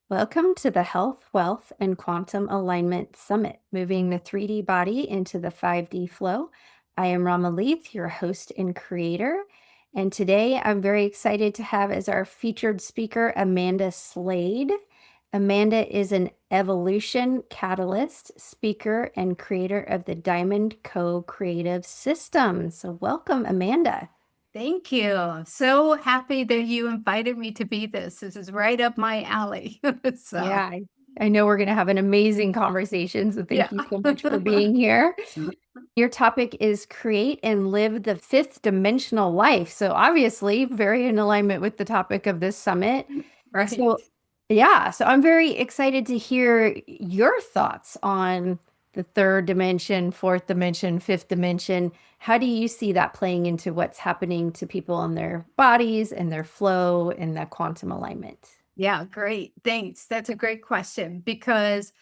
Welcome to the Health, Wealth, and Quantum Alignment Summit, moving the 3D body into the 5D flow. I am Rama Leith, your host and creator. And today I'm very excited to have as our featured speaker, Amanda Slade. Amanda is an evolution catalyst, speaker, and creator of the Diamond Co Creative System. So welcome, Amanda. Thank you. I'm so happy that you invited me to be this. This is right up my alley. Yeah, I know we're going to have an amazing conversation. So thank Yeah. you so much for being here. Your topic is create and live the fifth dimensional life. So obviously very in alignment with the topic of this summit. Right. So yeah, so I'm very excited to hear your thoughts on the third dimension, fourth dimension, fifth dimension. How do you see that playing into what's happening to people in their bodies and their flow and that quantum alignment? Yeah, great. Thanks. That's a great question because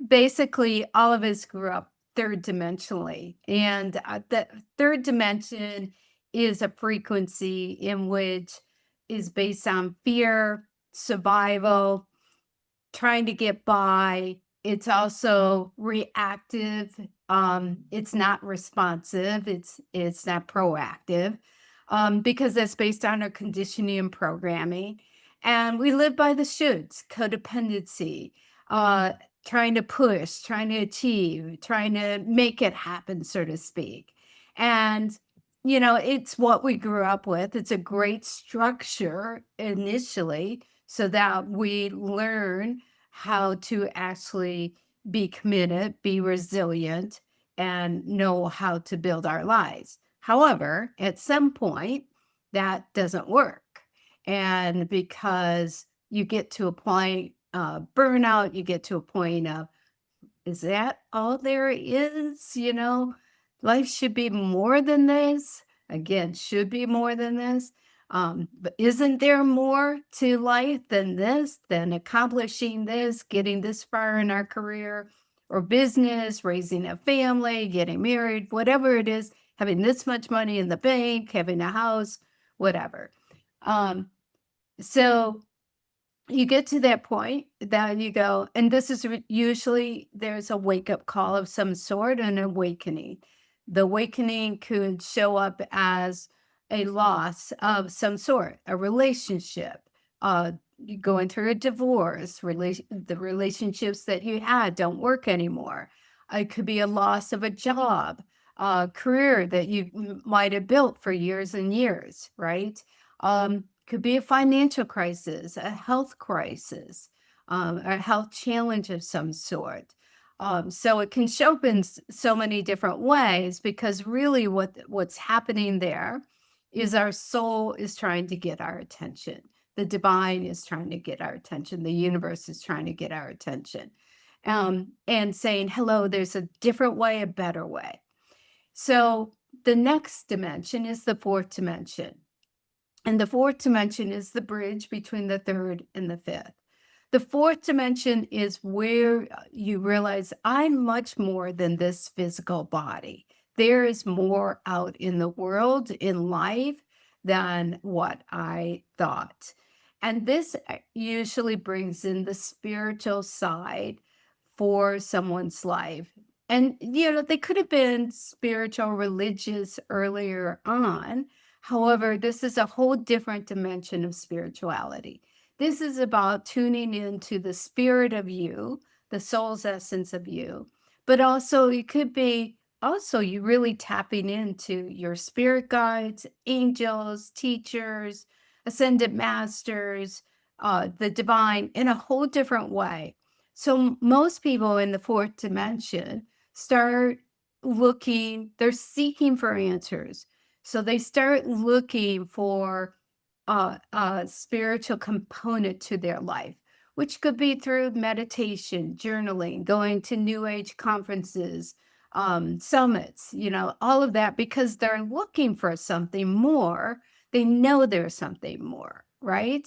basically all of us grew up third dimensionally. And the third dimension is a frequency in which is based on fear, survival, trying to get by. It's also reactive. It's not responsive. It's not proactive, because that's based on our conditioning and programming. And we live by the shoulds, codependency, trying to push, trying to achieve, trying to make it happen, so to speak. And it's what we grew up with. It's a great structure initially so that we learn how to actually be committed, be resilient, and know how to build our lives. However, at some point, that doesn't work. And because you get to a point burnout, you get to a point of, is that all there is? Life should be more than this. Again, should be more than this. But isn't there more to life than this, than accomplishing this, getting this far in our career or business, raising a family, getting married, whatever it is, having this much money in the bank, having a house, whatever. So you get to that point that you go, and this is usually there's a wake up call of some sort, an awakening. The awakening could show up as a loss of some sort, a relationship, you going through a divorce, the relationships that you had don't work anymore. It could be a loss of a job, a career that you might have built for years and years, right? Could be a financial crisis, a health crisis, a health challenge of some sort. So it can show up in so many different ways because really what's happening there is our soul is trying to get our attention. The divine is trying to get our attention. The universe is trying to get our attention. And saying, hello, there's a different way, a better way. So the next dimension is the fourth dimension. And the fourth dimension is the bridge between the third and the fifth. The fourth dimension is where you realize I'm much more than this physical body. There is more out in the world, in life, than what I thought. And this usually brings in the spiritual side for someone's life. And, they could have been spiritual, religious earlier on. However, this is a whole different dimension of spirituality. This is about tuning into the spirit of you, the soul's essence of you, but also it could be also you really tapping into your spirit guides, angels, teachers, ascended masters, the divine in a whole different way. So most people in the fourth dimension start looking, they're seeking for answers. So they start looking for a spiritual component to their life, which could be through meditation, journaling, going to New Age conferences, summits, all of that, because they're looking for something more. They know there's something more, right?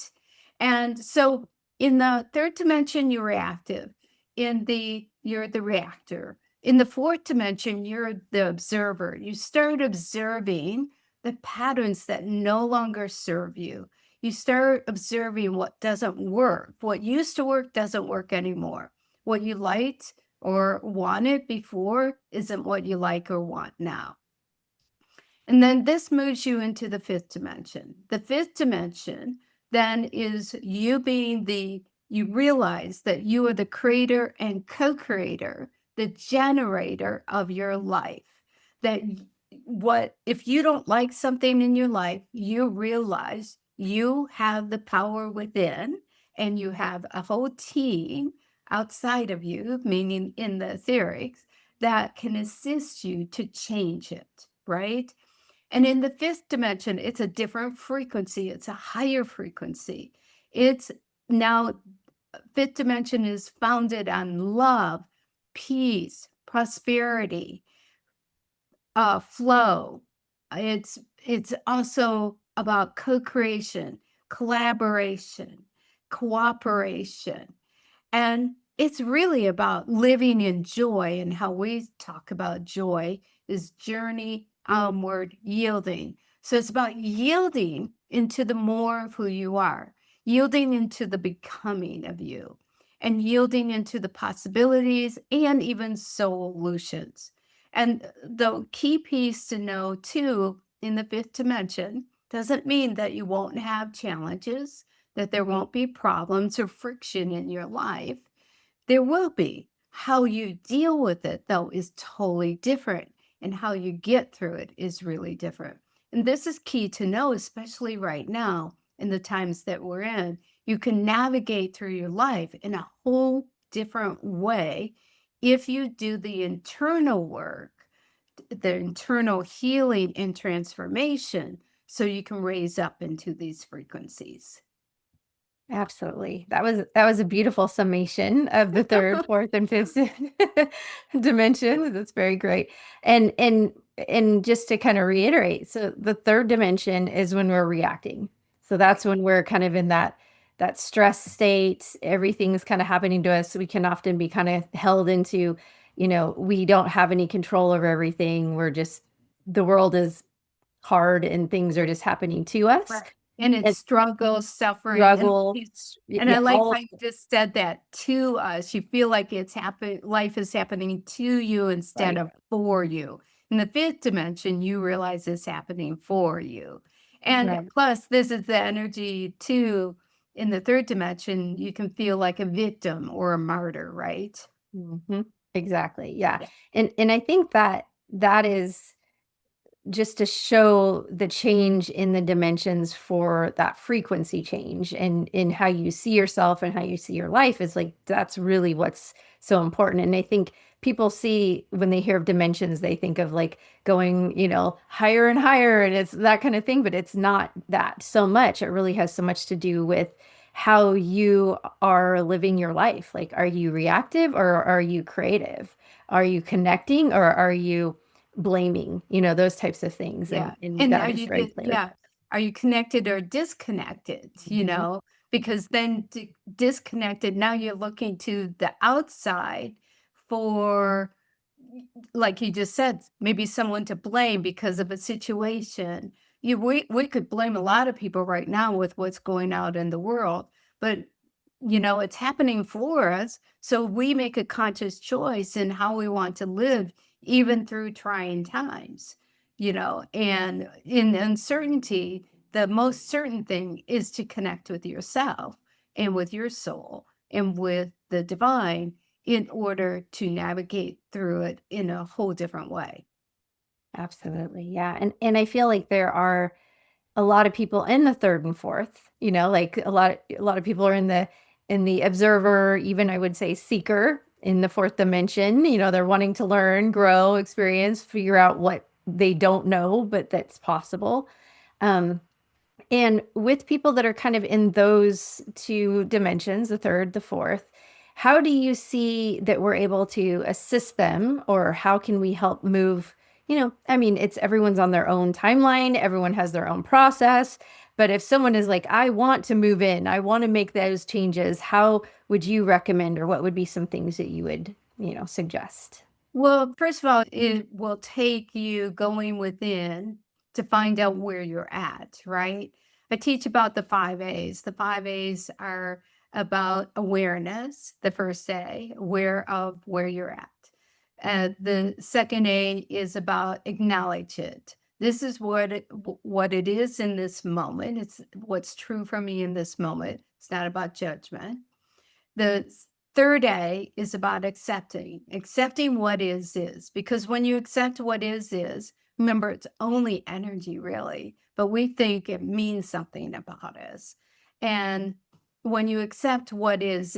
And so in the third dimension, you're reactive. You're the reactor. In the fourth dimension, you're the observer. You start observing the patterns that no longer serve you. You start observing what doesn't work. What used to work doesn't work anymore. What you liked or wanted before isn't what you like or want now. And then this moves you into the fifth dimension. The fifth dimension then is you being you realize that you are the creator and co creator, the generator of your life. That what, if you don't like something in your life, you realize you have the power within and you have a whole team outside of you, meaning in the etherics, that can assist you to change it, right? And in the fifth dimension, it's a different frequency. It's a higher frequency. It's now, fifth dimension is founded on love, peace, prosperity, flow. It's also about co-creation, collaboration, cooperation. And it's really about living in joy. And how we talk about joy is journey onward yielding. So it's about yielding into the more of who you are, yielding into the becoming of you, and yielding into the possibilities and even solutions. And the key piece to know too in the fifth dimension doesn't mean that you won't have challenges, that there won't be problems or friction in your life. There will be. How you deal with it, though, is totally different. And how you get through it is really different. And this is key to know, especially right now in the times that we're in. You can navigate through your life in a whole different way if you do the internal work, the internal healing and transformation, so you can raise up into these frequencies. Absolutely. That was a beautiful summation of the third, fourth, and fifth dimensions. That's very great. And just to kind of reiterate, so the third dimension is when we're reacting. So that's when we're kind of in that stress state. Everything's kind of happening to us. We can often be kind of held into, we don't have any control over everything. The world is hard and things are just happening to us. Right. And it's And struggle, suffering, and struggle, and I yeah, like all how of you just said that to us. You feel like life is happening to you instead right, of for you. In the fifth dimension, you realize it's happening for you. And right. plus, this is the energy too. In the third dimension, you can feel like a victim or a martyr, right? Mhm. Exactly, yeah. Yeah. And I think that is just to show the change in the dimensions for that frequency change and in how you see yourself and how you see your life is like that's really what's so important. And I think people see when they hear of dimensions, they think of like going, higher and higher and it's that kind of thing, but it's not that so much. It really has so much to do with how you are living your life. Like, are you reactive or are you creative? Are you connecting or are you blaming, those types of things, and Yeah. and And that is very clear. yeah. Are you connected or disconnected? Mhm. Because then disconnected, now you're looking to the outside for, like you just said, maybe someone to blame because of a situation. We could blame a lot of people right now with what's going out in the world, but it's happening for us. So we make a conscious choice in how we want to live, even through trying times, and in uncertainty, the most certain thing is to connect with yourself and with your soul and with the divine in order to navigate through it in a whole different way. Absolutely, yeah, and I feel like there are a lot of people in the third and fourth, like a lot of people are in the observer, even I would say seeker in the fourth dimension. They're wanting to learn, grow, experience, figure out what they don't know, but that's possible. Um, And with people that are kind of in those two dimensions, the third, the fourth, how do you see that we're able to assist them, or how can we help move? I mean, it's everyone's on their own timeline, everyone has their own process. But if someone is like, I want to move in, I want to make those changes, how would you recommend, or what would be some things that you would, suggest? Well, first of all, it will take you going within to find out where you're at, right? I teach about the 5 A's. The 5 A's are about awareness, the first A, aware of where you're at. The second A is about acknowledge it. This is what it is in this moment. It's what's true for me in this moment. It's not about judgment. The third A is about accepting what is, because when you accept what is, remember, it's only energy, really, but we think it means something about us. And when you accept what is,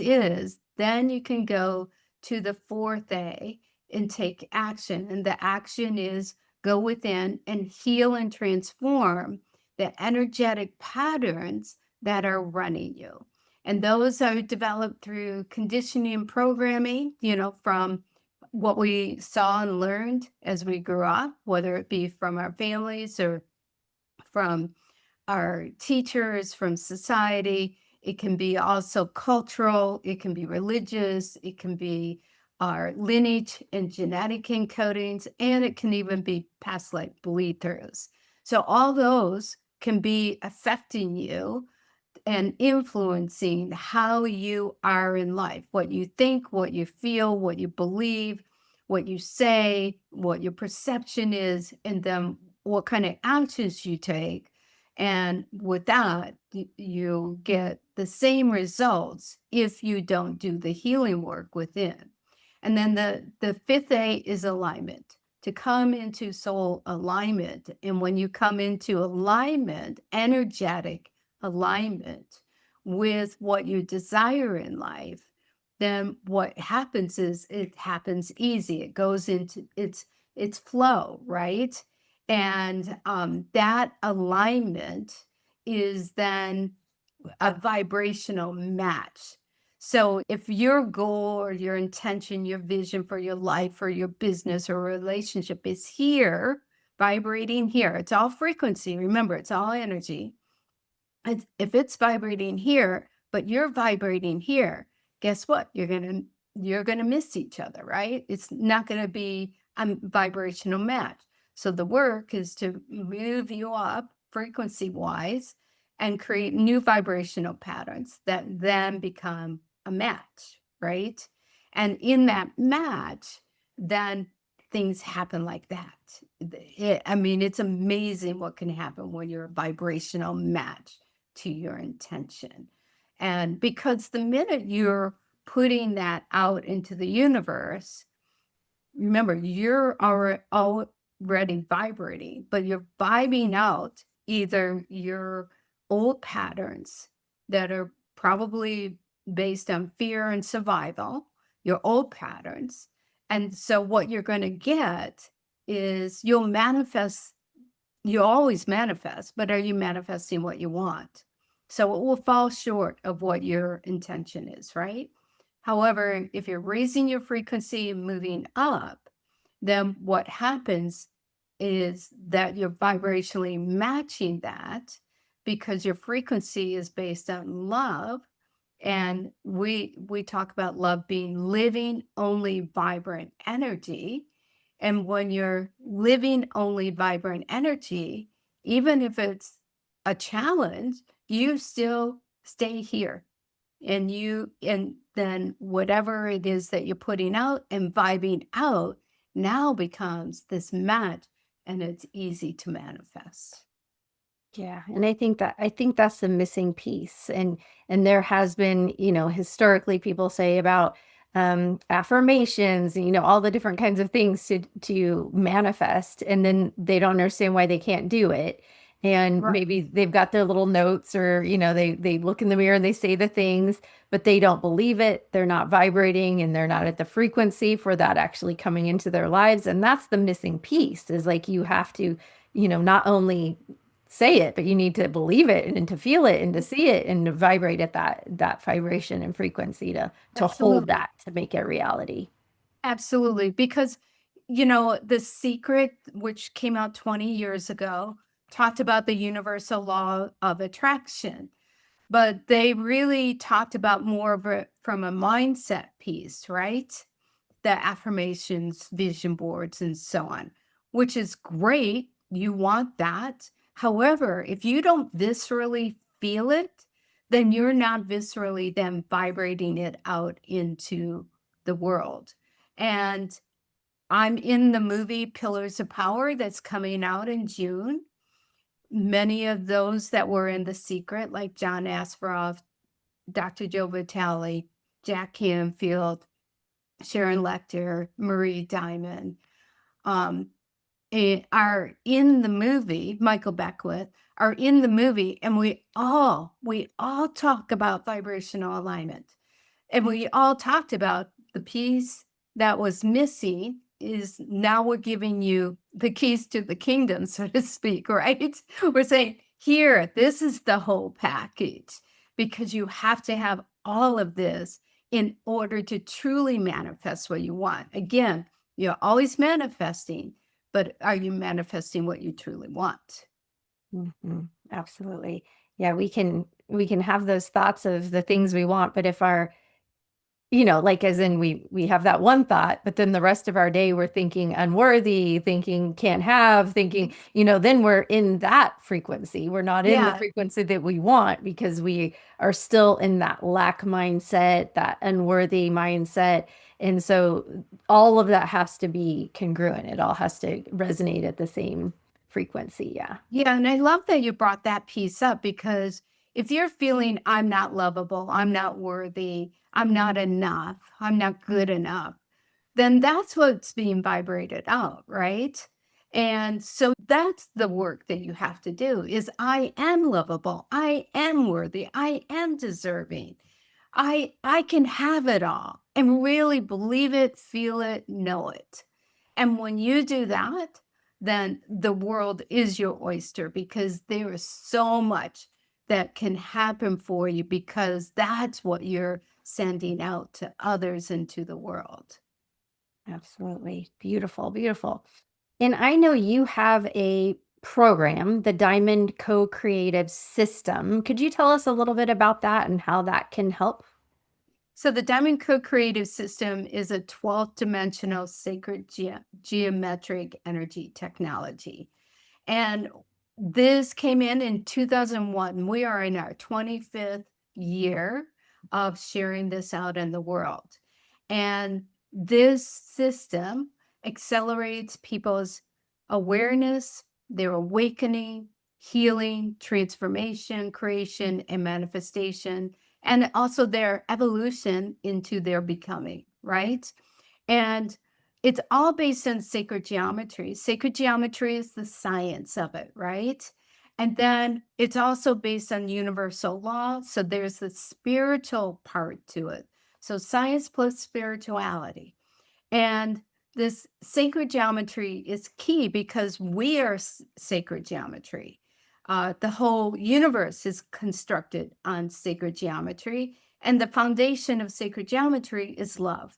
then you can go to the fourth A and take action. And the action is go within and heal and transform the energetic patterns that are running you. And those are developed through conditioning and programming, from what we saw and learned as we grew up, whether it be from our families or from our teachers, from society. It can be also cultural, it can be religious, it can be our lineage and genetic encodings, and it can even be past life bleed throughs. So all those can be affecting you and influencing how you are in life, what you think, what you feel, what you believe, what you say, what your perception is, and then what kind of actions you take. And with that, you get the same results if you don't do the healing work within. And then the fifth A is alignment, to come into soul alignment. And when you come into alignment, energetic alignment with what you desire in life, then what happens is it happens easy. It goes into its flow, right? And that alignment is then a vibrational match. So if your goal or your intention, your vision for your life or your business or relationship is here, vibrating here, it's all frequency. Remember, it's all energy. If it's vibrating here, but you're vibrating here, guess what? You're gonna miss each other, right? It's not gonna be a vibrational match. So the work is to move you up frequency wise and create new vibrational patterns that then become a match, right? And in that match, then things happen like that. I mean, it's amazing what can happen when you're a vibrational match to your intention. And because the minute you're putting that out into the universe, remember, you're already vibrating, but you're vibing out either your old patterns that are probably based on fear and survival, your old patterns. And so what you're going to get is you always manifest, but are you manifesting what you want? So it will fall short of what your intention is, right? However, if you're raising your frequency and moving up, then what happens is that you're vibrationally matching that because your frequency is based on love. And we talk about love being living only vibrant energy. And when you're living only vibrant energy, even if it's a challenge, you still stay here. And then whatever it is that you're putting out and vibing out now becomes this match, and it's easy to manifest. Yeah, and I think that's the missing piece, and there has been, historically people say about affirmations, and all the different kinds of things to manifest, and then they don't understand why they can't do it. And Right. maybe they've got their little notes, or they look in the mirror and they say the things, but they don't believe it. They're not vibrating and they're not at the frequency for that actually coming into their lives. And that's the missing piece, is like you have to, not only say it, but you need to believe it and to feel it and to see it and to vibrate at that vibration and frequency to hold Absolutely. that to make it reality. Absolutely. Because, The Secret, which came out 20 years ago, talked about the universal law of attraction, but they really talked about more of it from a mindset piece, right? the affirmations, vision boards, and so on, which is great. You want that. However, if you don't viscerally feel it, then you're not viscerally then vibrating it out into the world. And I'm in the movie Pillars of Power that's coming out in June. Many of those that were in The Secret, like John Asparoff, Dr. Joe Vitale, Jack Canfield, Sharon Lecter, Marie Diamond, um, are in the movie, Michael Beckwith, are in the movie, and we all talk about vibrational alignment. And we all talked about the piece that was missing is now we're giving you the keys to the kingdom, so to speak, right? We're saying, here, this is the whole package because you have to have all of this in order to truly manifest what you want. Again, you're always manifesting, but are you manifesting what you truly want? Absolutely. Yeah, we can have those thoughts of the things we want, but if our like as in we have that one thought, but then the rest of our day we're thinking unworthy, thinking can't have, thinking, then we're in that frequency. We're not in the Yeah, frequency that we want because we are still in that lack mindset, that unworthy mindset. And so all of that has to be congruent. It all has to resonate at the same frequency. Yeah. yeah, and I love that you brought that piece up because if you're feeling I'm not lovable, I'm not worthy, I'm not enough, I'm not good enough, then that's what's being vibrated out, right? And so that's the work that you have to do is I am lovable, I am worthy, I am deserving. I can have it all and really believe it, feel it, know it. And when you do that, then the world is your oyster because there is so much that can happen for you because that's what you're sending out to others and to the world. Absolutely. Beautiful, beautiful. And I know you have a program, the Diamond Co-Creative System. Could you tell us a little bit about that and how that can help? So the Diamond Co-Creative System is a 12th dimensional sacred geometric energy technology. And this came in 2001. We are in our 25th year of sharing this out in the world. And this system accelerates people's awareness, their awakening, healing, transformation, creation, and manifestation, and also their evolution into their becoming, right? And it's all based on sacred geometry. Sacred geometry is the science of it, right? And then it's also based on universal law. So there's the spiritual part to it. So science plus spirituality. And this sacred geometry is key because we are sacred geometry. The whole universe is constructed on sacred geometry. And the foundation of sacred geometry is love.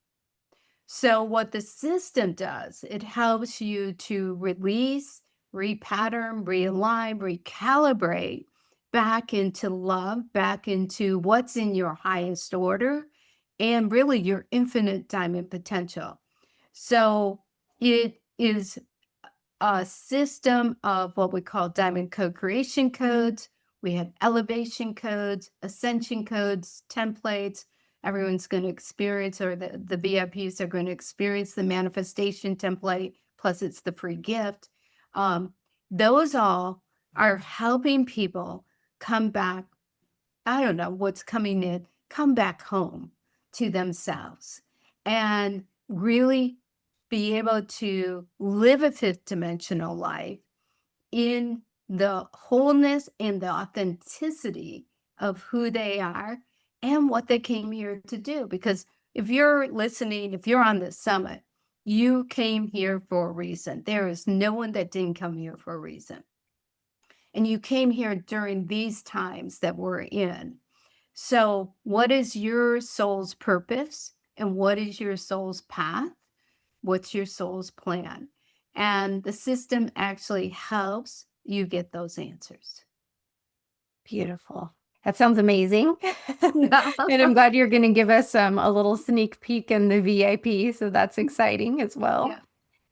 So, what the system does, it helps you to release, repattern, realign, recalibrate back into love, back into what's in your highest order, and really your infinite diamond potential. So, it is a system of what we call diamond co-creation codes. We have elevation codes, ascension codes, templates. Everyone's going to experience, or the VIPs are going to experience the manifestation template, plus it's the free gift. Um, those all are helping people come back. I don't know what's coming in, come back home to themselves and really be able to live a fifth dimensional life in the wholeness and the authenticity of who they are and what they came here to do. Because if you're listening, if you're on this summit, you came here for a reason. There is no one that didn't come here for a reason. And you came here during these times that we're in. So, what is your soul's purpose? And what is your soul's path? What's your soul's plan? And the system actually helps you get those answers. Beautiful. That sounds amazing. And I'm glad you're going to give us a little sneak peek in the VIP. So that's exciting as well.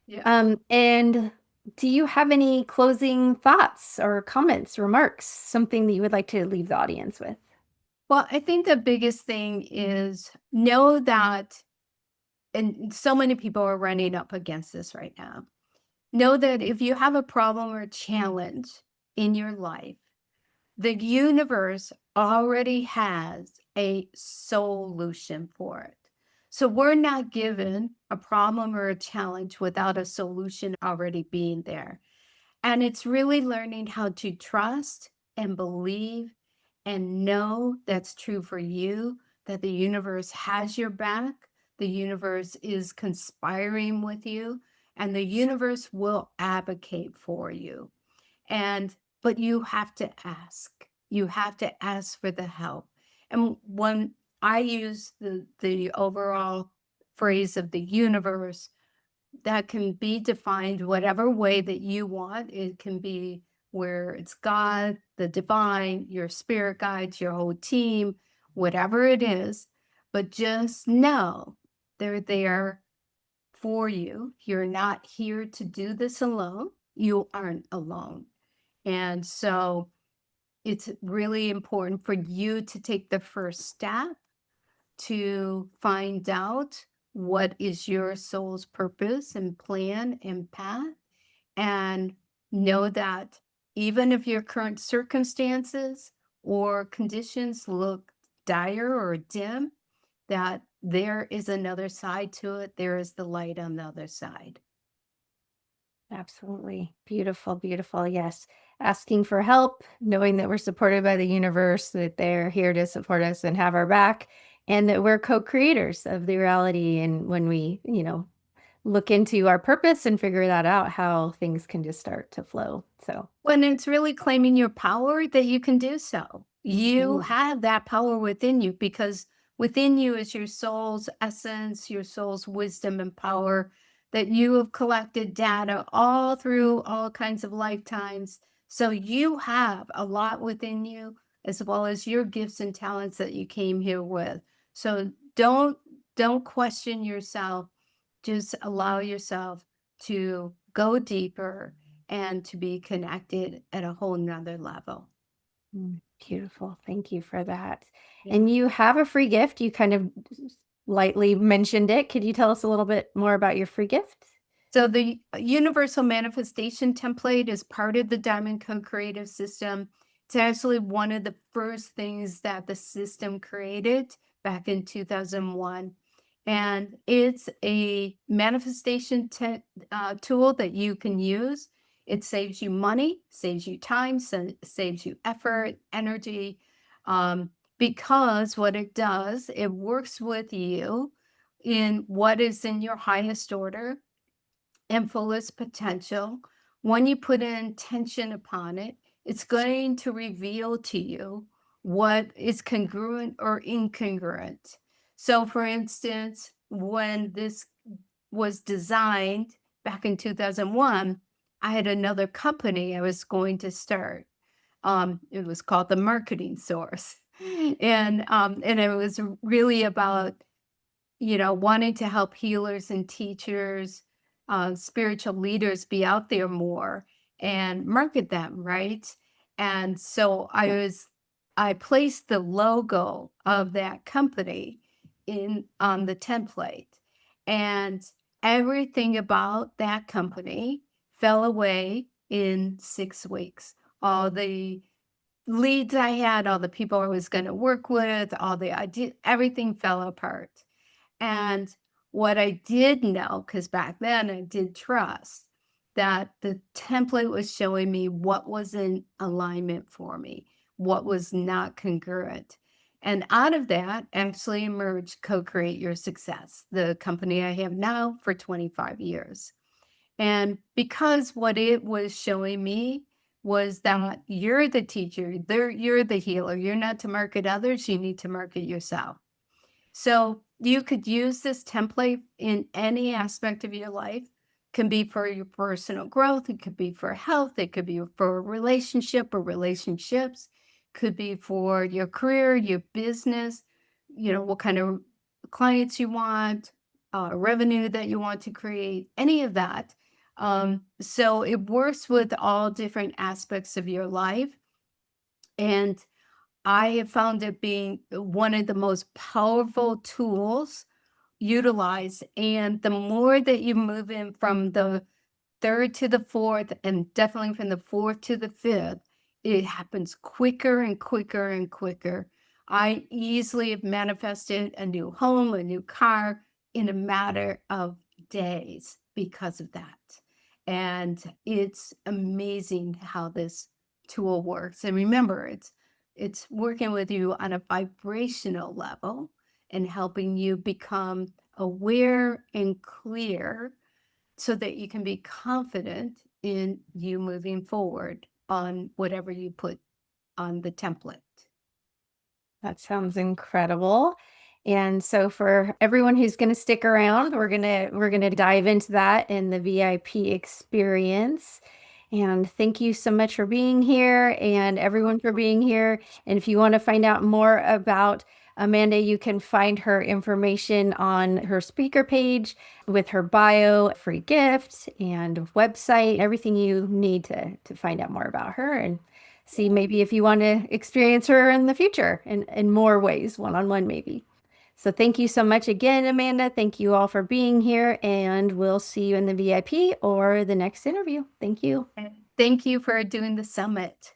Yeah, yeah. And do you have any closing thoughts or comments, remarks, something that you would like to leave the audience with? Well, I think the biggest thing is know that, and so many people are running up against this right now. Know that if you have a problem or a challenge in your life, the universe already has a solution for it. So we're not given a problem or a challenge without a solution already being there. And it's really learning how to trust and believe and know that's true for you, that the universe has your back, the universe is conspiring with you, and the universe will advocate for you. And but you have to ask. You have to ask for the help. And when I use the overall phrase of the universe, that can be defined whatever way that you want. It can be where it's God, the divine, your spirit guides, your whole team, whatever it is. But just know they're there for you. You're not here to do this alone. You aren't alone. And so it's really important for you to take the first step to find out what is your soul's purpose and plan and path, and know that even if your current circumstances or conditions look dire or dim, that there is another side to it. There is the light on the other side. Absolutely. Beautiful, beautiful. Yes. Asking for help, knowing that we're supported by the universe, that they're here to support us and have our back, and that we're co creators of the reality. And when we, look into our purpose and figure that out, how things can just start to flow. So, When it's really claiming your power that you can do so. You mhm. have that power within you because within you is your soul's essence, your soul's wisdom and power that you have collected data all through all kinds of lifetimes. So you have a lot within you as well as your gifts and talents that you came here with. So don't question yourself. Just allow yourself to go deeper and to be connected at a whole nother level. Beautiful. Thank you for that. Yeah. And you have a free gift. You kind of lightly mentioned it. Could you tell us a little bit more about your free gift? So the universal manifestation template is part of the Diamond Code Creative System. It's actually one of the first things that the system created back in 2001. And it's a manifestation tool that you can use. It saves you money, saves you time, saves you effort, energy, because what it does, it works with you in what is in your highest order and fullest potential. When you put an intention upon it, it's going to reveal to you what is congruent or incongruent. So, for instance, when this was designed back in 2001, I had another company I was going to start. It was called the Marketing Source, and it was really about wanting to help healers and teachers, spiritual leaders be out there more and market them, right? And so I placed the logo of that company in on the template, and everything about that company fell away in 6 weeks. All the leads I had, all the people I was going to work with, all the idea, everything fell apart. And what I did know, because back then I did trust that the template was showing me what was in alignment for me, what was not congruent. And out of that actually emerged Co Create Your Success, the company I have now for 25 years. And because what it was showing me was that you're the teacher, you're the healer, you're not to market others, you need to market yourself. So you could use this template in any aspect of your life. Can be for your personal growth, it could be for health, it could be for a relationship or relationships, could be for your career, your business, what kind of clients you want, revenue that you want to create, any of that. So it works with all different aspects of your life. And I have found it being one of the most powerful tools utilized. And the more that you move in from the third to the fourth, and definitely from the fourth to the fifth, it happens quicker and quicker and quicker. I easily have manifested a new home, a new car in a matter of days because of that. And it's amazing how this tool works. And remember, it's working with you on a vibrational level and helping you become aware and clear so that you can be confident in you moving forward on whatever you put on the template. That sounds incredible. And so for everyone who's going to stick around, we're going to dive into that in the VIP experience. And thank you so much for being here and everyone for being here. And if you want to find out more about Amanda, you can find her information on her speaker page with her bio, free gift, and website, everything you need to find out more about her and see maybe if you want to experience her in the future in more ways, one-on-one maybe. So thank you so much again, Amanda. Thank you all for being here, and we'll see you in the VIP or the next interview. Thank you. And thank you for doing the summit.